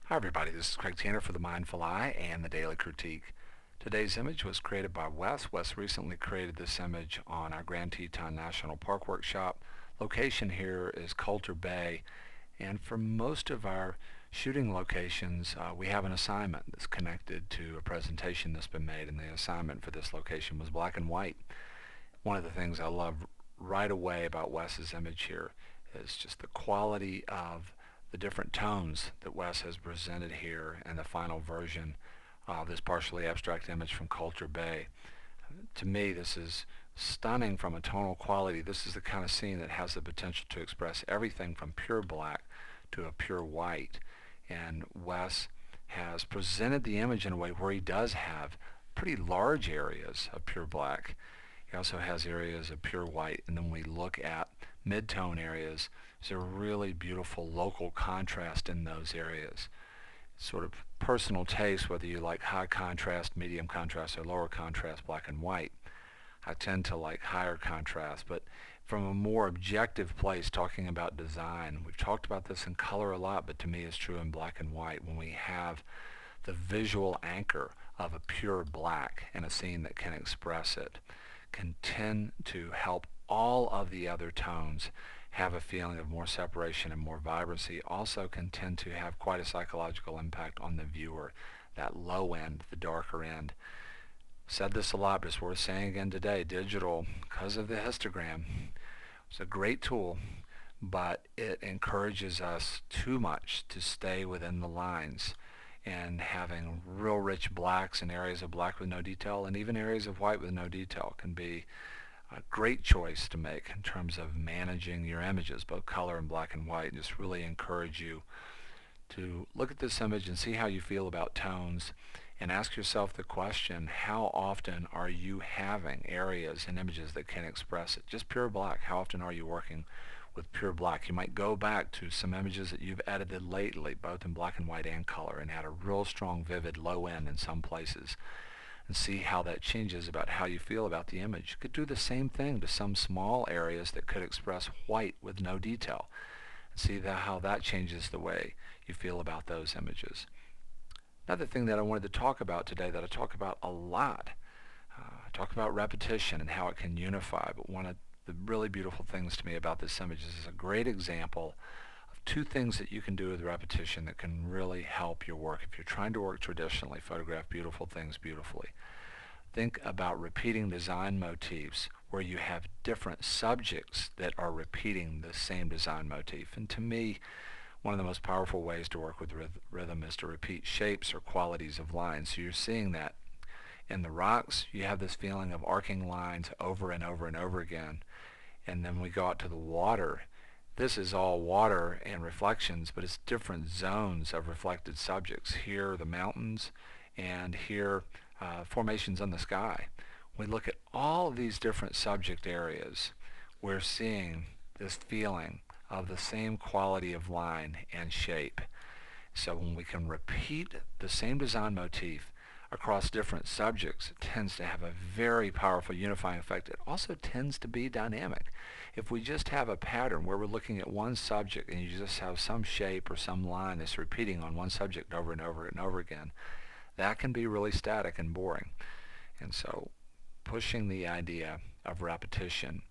Hi everybody, this is Craig Tanner for The Mindful Eye and the Daily Critique. Today's image was created by Wes. Wes recently created this image on our Grand Teton National Park workshop. Location here is Colter Bay, and for most of our shooting locations we have an assignment that's connected to a presentation that's been made, and the assignment for this location was black and white. One of the things I love right away about Wes's image here is just the quality of the different tones that Wes has presented here in the final version of this partially abstract image from Colter Bay. To me, this is stunning from a tonal quality. This is the kind of scene that has the potential to express everything from pure black to a pure white. And Wes has presented the image in a way where he does have pretty large areas of pure black. He also has areas of pure white, and then we look at mid-tone areas. There's a really beautiful local contrast in those areas. It's sort of personal taste whether you like high contrast, medium contrast, or lower contrast black and white. I tend to like higher contrast, but from a more objective place, talking about design, we've talked about this in color a lot, but to me it's true in black and white. When we have the visual anchor of a pure black in a scene that can express it, can tend to help all of the other tones have a feeling of more separation and more vibrancy. Also can tend to have quite a psychological impact on the viewer. That low end, the darker end. Said this a lot, but it's worth saying again today. Digital, because of the histogram, it's a great tool, but it encourages us too much to stay within the lines, and having real rich blacks and areas of black with no detail and even areas of white with no detail can be a great choice to make in terms of managing your images, both color and black and white. And just really encourage you to look at this image and see how you feel about tones, and ask yourself the question, how often are you having areas in images that can express it? Just pure black. How often are you working with pure black? You might go back to some images that you've edited lately, both in black and white and color, and had a real strong, vivid low end in some places, and see how that changes about how you feel about the image. You could do the same thing to some small areas that could express white with no detail, and see how that changes the way you feel about those images. Another thing that I wanted to talk about today, that I talk about a lot, I talk about repetition and how it can unify, but one of the really beautiful things to me about this image is a great example of two things that you can do with repetition that can really help your work. If you're trying to work traditionally, photograph beautiful things beautifully, think about repeating design motifs where you have different subjects that are repeating the same design motif. And to me, one of the most powerful ways to work with rhythm is to repeat shapes or qualities of lines. So you're seeing that in the rocks. You have this feeling of arcing lines over and over and over again. And then we go out to the water. This is all water and reflections, but it's different zones of reflected subjects. Here the mountains, and here formations on the sky. We look at all of these different subject areas. We're seeing this feeling of the same quality of line and shape. So when we can repeat the same design motif across different subjects, it tends to have a very powerful unifying effect. It also tends to be dynamic. If we just have a pattern where we're looking at one subject and you just have some shape or some line that's repeating on one subject over and over and over again, that can be really static and boring. And so pushing the idea of repetition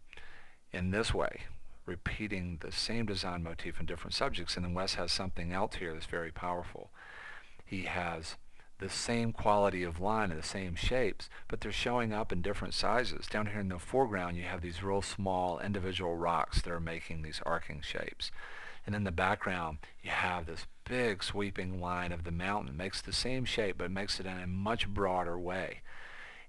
in this way, repeating the same design motif in different subjects. And then Wes has something else here that's very powerful. He has the same quality of line and the same shapes, but they're showing up in different sizes. Down here in the foreground you have these real small individual rocks that are making these arcing shapes. And in the background you have this big sweeping line of the mountain. It makes the same shape, but makes it in a much broader way.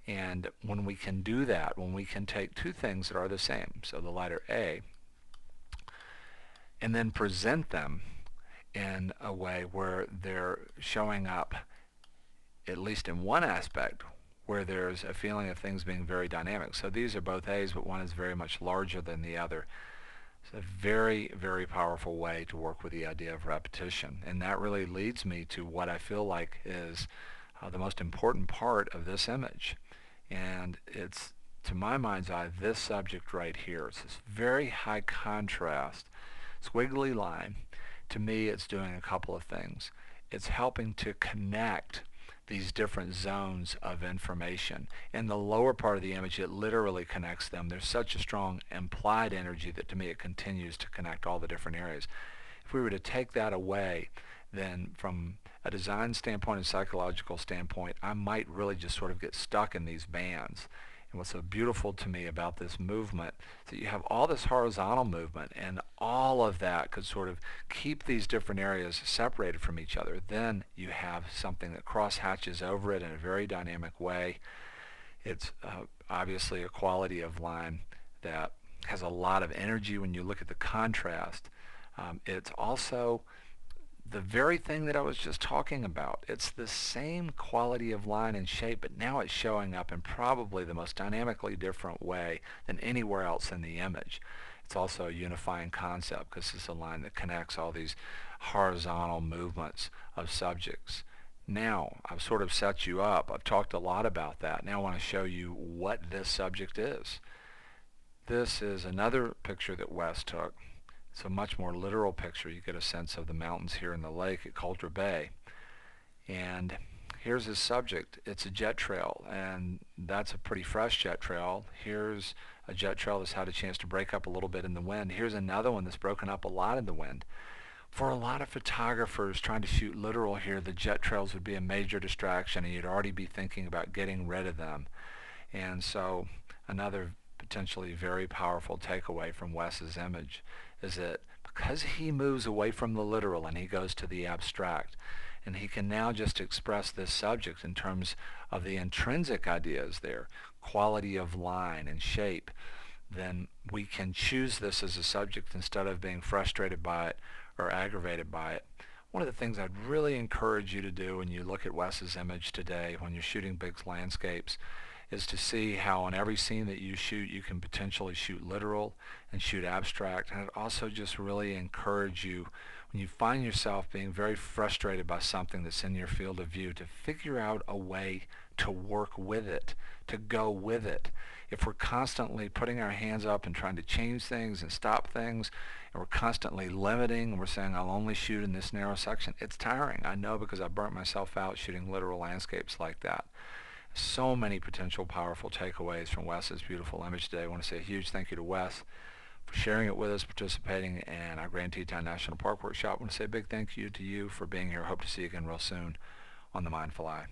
And when we can do that, when we can take two things that are the same, so the letter A, and then present them in a way where they're showing up, at least in one aspect, where there's a feeling of things being very dynamic. So these are both A's, but one is very much larger than the other. It's a very, very powerful way to work with the idea of repetition. And that really leads me to what I feel like is the most important part of this image. And it's, to my mind's eye, this subject right here. It's this very high contrast, squiggly line. To me, it's doing a couple of things. It's helping to connect these different zones of information. In the lower part of the image, it literally connects them. There's such a strong implied energy that to me it continues to connect all the different areas. If we were to take that away, then from a design standpoint and psychological standpoint, I might really just sort of get stuck in these bands. And what's so beautiful to me about this movement is that you have all this horizontal movement, and all of that could sort of keep these different areas separated from each other. Then you have something that cross-hatches over it in a very dynamic way. It's obviously a quality of line that has a lot of energy when you look at the contrast. It's also the very thing that I was just talking about. It's the same quality of line and shape, but now it's showing up in probably the most dynamically different way than anywhere else in the image. It's also a unifying concept because it's a line that connects all these horizontal movements of subjects. Now, I've sort of set you up. I've talked a lot about that. Now I want to show you what this subject is. This is another picture that Wes took. It's a much more literal picture. You get a sense of the mountains here in the lake at Colter Bay. And here's his subject. It's a jet trail, and that's a pretty fresh jet trail. Here's a jet trail that's had a chance to break up a little bit in the wind. Here's another one that's broken up a lot in the wind. For a lot of photographers trying to shoot literal here, the jet trails would be a major distraction, and you'd already be thinking about getting rid of them. And so another potentially very powerful takeaway from Wes's image is that because he moves away from the literal and he goes to the abstract, and he can now just express this subject in terms of the intrinsic ideas there, quality of line and shape, then we can choose this as a subject instead of being frustrated by it or aggravated by it. One of the things I'd really encourage you to do when you look at Wes's image today, when you're shooting big landscapes, is to see how in every scene that you shoot, you can potentially shoot literal and shoot abstract. And it also just really encourage you, when you find yourself being very frustrated by something that's in your field of view, to figure out a way to work with it, to go with it. If we're constantly putting our hands up and trying to change things and stop things, and we're constantly limiting, and we're saying, I'll only shoot in this narrow section, it's tiring. I know, because I burnt myself out shooting literal landscapes like that. So many potential powerful takeaways from Wes's beautiful image today. I want to say a huge thank you to Wes for sharing it with us, participating in our Grand Teton National Park Workshop. I want to say a big thank you to you for being here. Hope to see you again real soon on The Mindful Eye.